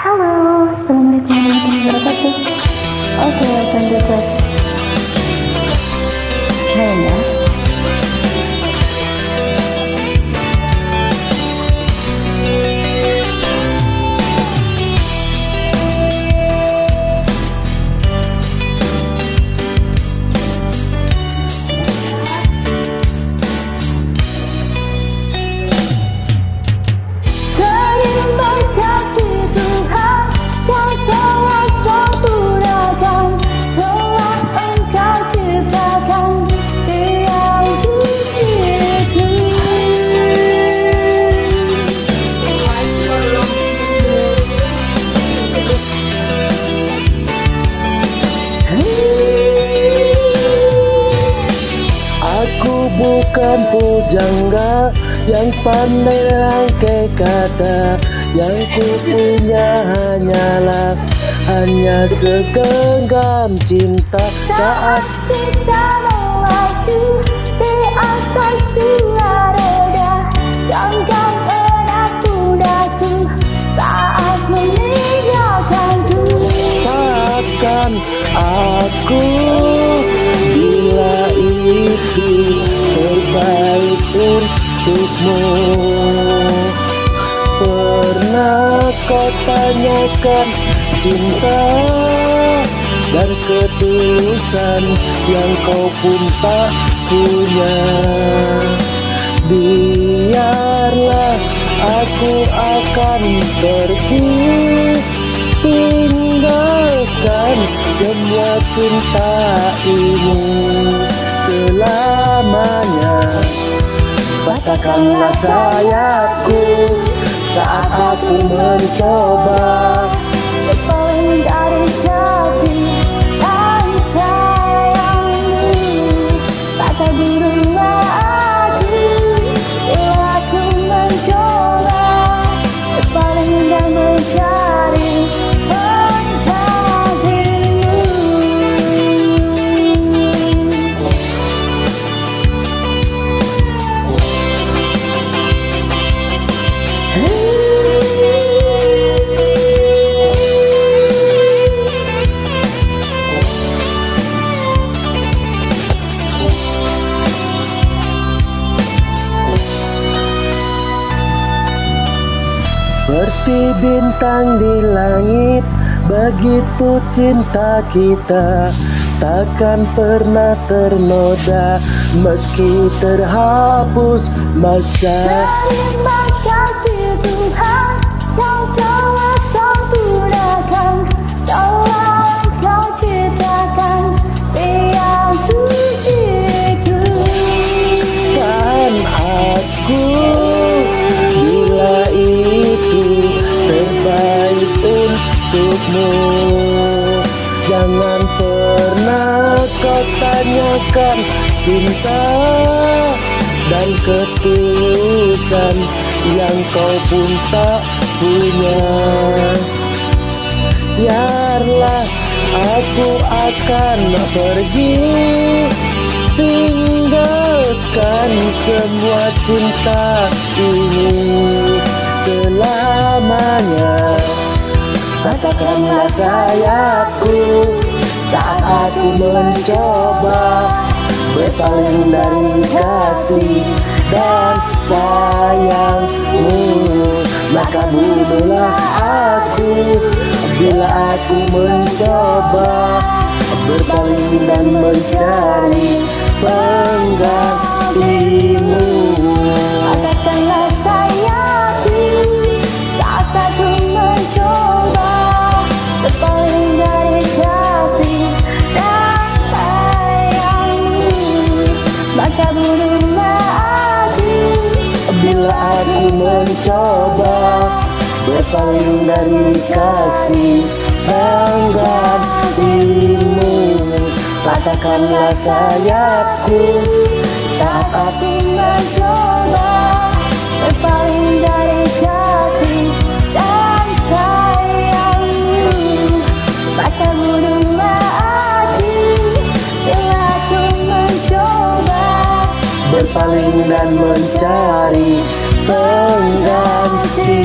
Halo, assalamualaikum warahmatullahi wabarakatuh. Oke, welcome to class. Hai ya. Bukan pujangga yang pandai rangkai kata, yang ku punya hanya segenggam cinta. Saat kita melaju di atas dua roda, genggam erat pundaku saat meninggalkanku. Maafkan aku bila itu terbaik untukmu. Pernah kau tanyakan cinta dan ketulusan yang kau pun tak punya? Biarlah aku akan pergi, tinggalkan semua cinta ini selamanya. Patahkanlah sayapku saat aku mencoba Berpaling dari kasih dan sayangmu. Tak terbunuhlah aku bila aku mencoba berpaling dan mencari seperti bintang di langit, begitu cinta kita takkan pernah ternoda meski terhapus masa. Terima kasih Tuhan, Kau telah sempurnakan segala Kau ciptakan tiang suciku. Kan aku bila itu terbaik untukmu. Jangan pernah kau tanyakan cinta dan ketulusan yang kau pun tak punya. Biarlah aku akan pergi, tinggalkan semua cinta ini selamanya. Patahkanlah sayapku saat aku mencoba berpaling dari kasih dan sayangmu. Maka bunuhlah aku bila aku mencoba berpaling dan mencari penggantimu. Patahkanlah sayapku saat aku mencoba berpaling dari kasih dan sayangmu. Maka bunuhlah aku bila aku mencoba berpaling dari kasih penggantimu. Patahkanlah sayapku saat aku mencoba berpaling dari kasih dan sayangmu. Maka bunuhlah aku bila aku mencoba berpaling dan mencari pengganti.